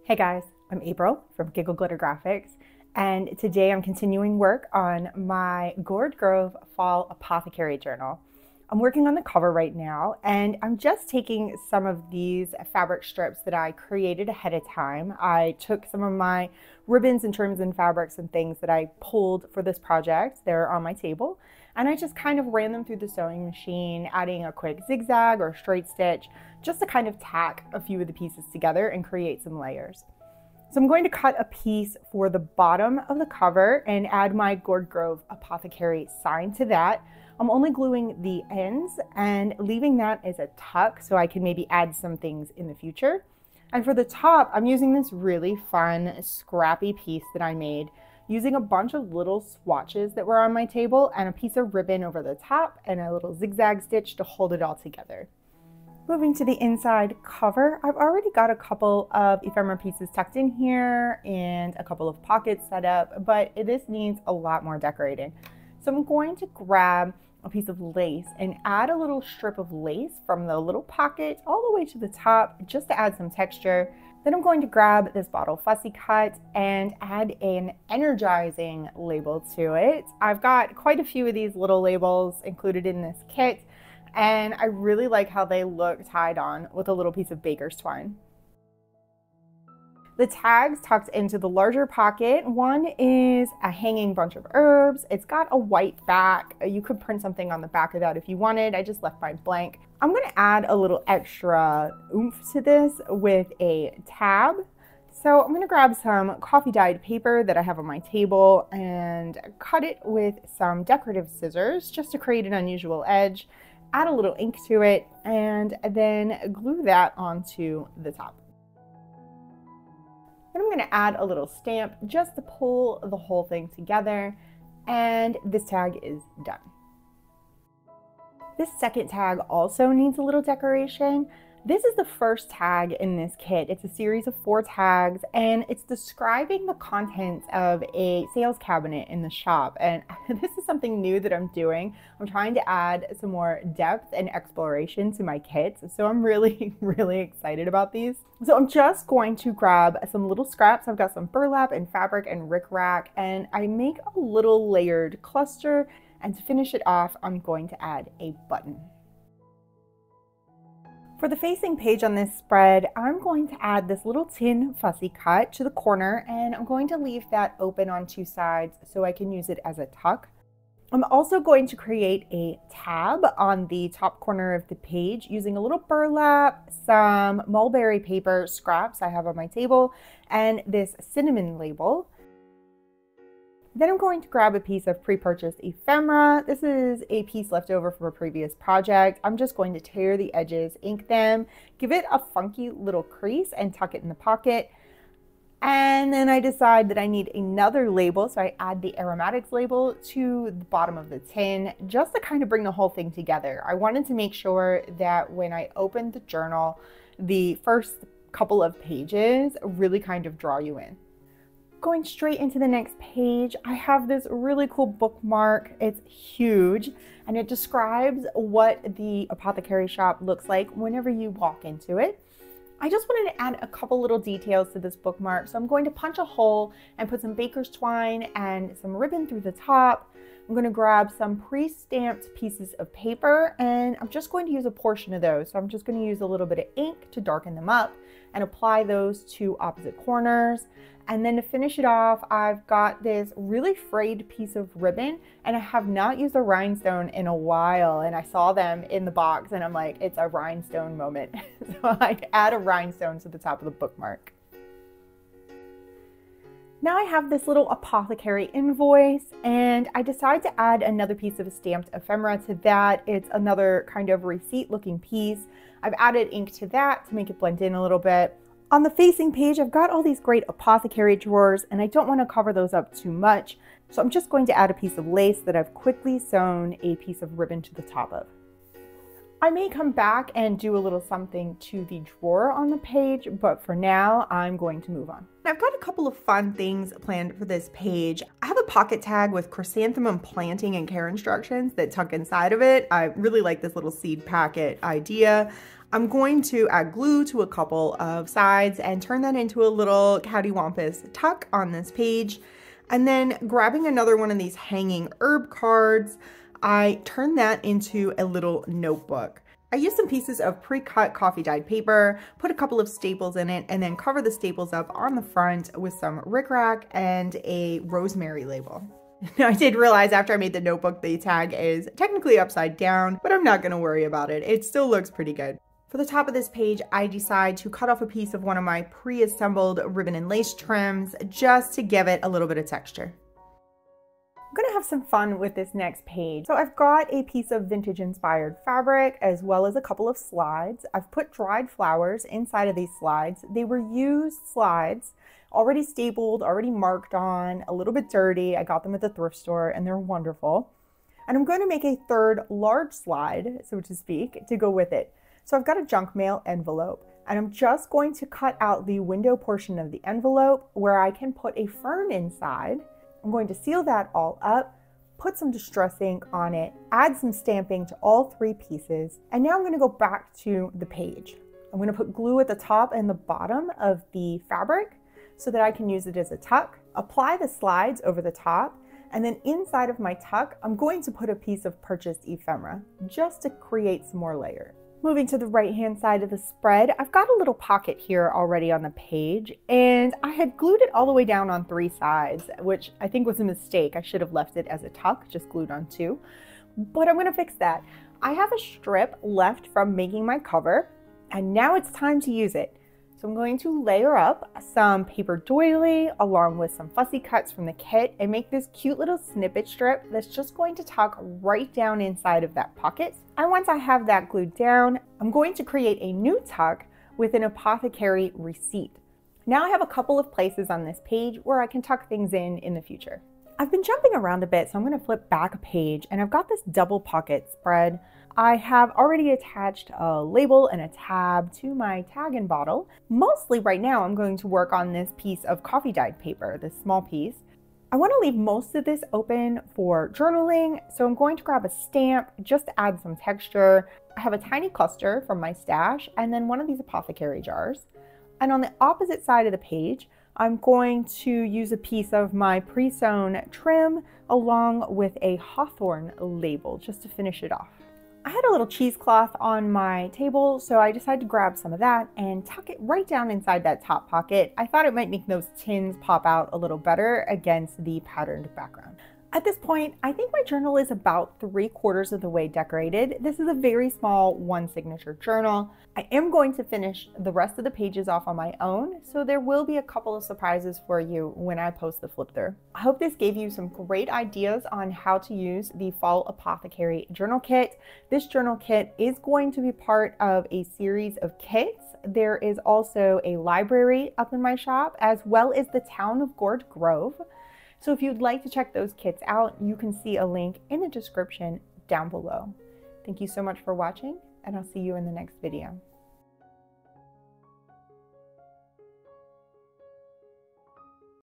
Hey guys, I'm April from Giggle Glitter Graphics, and today I'm continuing work on my Gourd Grove Fall Apothecary Journal. I'm working on the cover right now, and I'm just taking some of these fabric strips that I created ahead of time. I took some of my ribbons and trims and fabrics and things that I pulled for this project. They're on my table, and I just kind of ran them through the sewing machine, adding a quick zigzag or straight stitch, just to kind of tack a few of the pieces together and create some layers. So I'm going to cut a piece for the bottom of the cover and add my Gourd Grove Apothecary sign to that. I'm only gluing the ends and leaving that as a tuck so I can maybe add some things in the future. And for the top, I'm using this really fun scrappy piece that I made using a bunch of little swatches that were on my table and a piece of ribbon over the top and a little zigzag stitch to hold it all together. Moving to the inside cover, I've already got a couple of ephemera pieces tucked in here and a couple of pockets set up, but this needs a lot more decorating. So I'm going to grab a piece of lace and add a little strip of lace from the little pocket all the way to the top just to add some texture. Then I'm going to grab this bottle fussy cut and add an energizing label to it. I've got quite a few of these little labels included in this kit, and I really like how they look tied on with a little piece of baker's twine. The tags tucked into the larger pocket. One is a hanging bunch of herbs. It's got a white back. You could print something on the back of that if you wanted. I just left mine blank. I'm going to add a little extra oomph to this with a tab. So I'm going to grab some coffee dyed paper that I have on my table and cut it with some decorative scissors just to create an unusual edge. Add a little ink to it and then glue that onto the top. Then I'm going to add a little stamp just to pull the whole thing together, and this tag is done. This second tag also needs a little decoration. This is the first tag in this kit. It's a series of 4 tags, and it's describing the contents of a sales cabinet in the shop. And this is something new that I'm doing. I'm trying to add some more depth and exploration to my kits. So I'm really, really excited about these. So I'm just going to grab some little scraps. I've got some burlap and fabric and rickrack, and I make a little layered cluster. And to finish it off, I'm going to add a button. For the facing page on this spread, I'm going to add this little tin fussy cut to the corner, and I'm going to leave that open on 2 sides so I can use it as a tuck. I'm also going to create a tab on the top corner of the page using a little burlap, some mulberry paper scraps I have on my table, and this cinnamon label. Then I'm going to grab a piece of pre-purchased ephemera. This is a piece left over from a previous project. I'm just going to tear the edges, ink them, give it a funky little crease, and tuck it in the pocket. And then I decide that I need another label, so I add the aromatics label to the bottom of the tin just to kind of bring the whole thing together. I wanted to make sure that when I opened the journal, the first couple of pages really kind of draw you in. Going straight into the next page, I have this really cool bookmark. It's huge, and it describes what the apothecary shop looks like whenever you walk into it. I just wanted to add a couple little details to this bookmark, so I'm going to punch a hole and put some baker's twine and some ribbon through the top. I'm going to grab some pre-stamped pieces of paper, and I'm just going to use a portion of those. So I'm just going to use a little bit of ink to darken them up and apply those to opposite corners. And then to finish it off, I've got this really frayed piece of ribbon, and I have not used a rhinestone in a while, and I saw them in the box and I'm like, it's a rhinestone moment. So I add a rhinestone to the top of the bookmark. Now I have this little apothecary invoice, and I decide to add another piece of stamped ephemera to that. It's another kind of receipt looking piece. I've added ink to that to make it blend in a little bit. On the facing page, I've got all these great apothecary drawers, and I don't want to cover those up too much. So I'm just going to add a piece of lace that I've quickly sewn a piece of ribbon to the top of. I may come back and do a little something to the drawer on the page, but for now, I'm going to move on. I've got a couple of fun things planned for this page. I have a pocket tag with chrysanthemum planting and care instructions that tuck inside of it. I really like this little seed packet idea. I'm going to add glue to a couple of sides and turn that into a little cattywampus tuck on this page. And then grabbing another one of these hanging herb cards, I turn that into a little notebook. I used some pieces of pre-cut coffee dyed paper, put a couple of staples in it, and then cover the staples up on the front with some rickrack and a rosemary label. Now, I did realize after I made the notebook, the tag is technically upside down, but I'm not going to worry about it. It still looks pretty good. For the top of this page, I decide to cut off a piece of one of my pre-assembled ribbon and lace trims just to give it a little bit of texture. I'm gonna have some fun with this next page. So I've got a piece of vintage inspired fabric as well as a couple of slides. I've put dried flowers inside of these slides. They were used slides, already stapled, already marked on, a little bit dirty. I got them at the thrift store and they're wonderful. And I'm going to make a third large slide, so to speak, to go with it. So I've got a junk mail envelope and I'm just going to cut out the window portion of the envelope where I can put a fern inside. I'm going to seal that all up, put some distress ink on it, add some stamping to all three pieces, and now I'm going to go back to the page. I'm going to put glue at the top and the bottom of the fabric so that I can use it as a tuck, apply the slides over the top, and then inside of my tuck, I'm going to put a piece of purchased ephemera just to create some more layer. Moving to the right-hand side of the spread, I've got a little pocket here already on the page, and I had glued it all the way down on three sides, which I think was a mistake. I should have left it as a tuck, just glued on two, but I'm gonna fix that. I have a strip left from making my cover, and now it's time to use it. So I'm going to layer up some paper doily along with some fussy cuts from the kit and make this cute little snippet strip that's just going to tuck right down inside of that pocket. And once I have that glued down, I'm going to create a new tuck with an apothecary receipt. Now I have a couple of places on this page where I can tuck things in the future. I've been jumping around a bit, so I'm going to flip back a page and I've got this double pocket spread. I have already attached a label and a tab to my tag and bottle. Mostly right now I'm going to work on this piece of coffee dyed paper, this small piece. I want to leave most of this open for journaling, so I'm going to grab a stamp just to add some texture. I have a tiny cluster from my stash and then one of these apothecary jars. And on the opposite side of the page, I'm going to use a piece of my pre-sewn trim along with a hawthorn label just to finish it off. I had a little cheesecloth on my table, so I decided to grab some of that and tuck it right down inside that top pocket. I thought it might make those tins pop out a little better against the patterned background. At this point, I think my journal is about 3/4 of the way decorated. This is a very small one signature journal. I am going to finish the rest of the pages off on my own, so there will be a couple of surprises for you when I post the flip through. I hope this gave you some great ideas on how to use the Fall Apothecary journal kit. This journal kit is going to be part of a series of kits. There is also a library up in my shop, as well as the town of Gourd Grove. So if you'd like to check those kits out, you can see a link in the description down below. Thank you so much for watching, and I'll see you in the next video.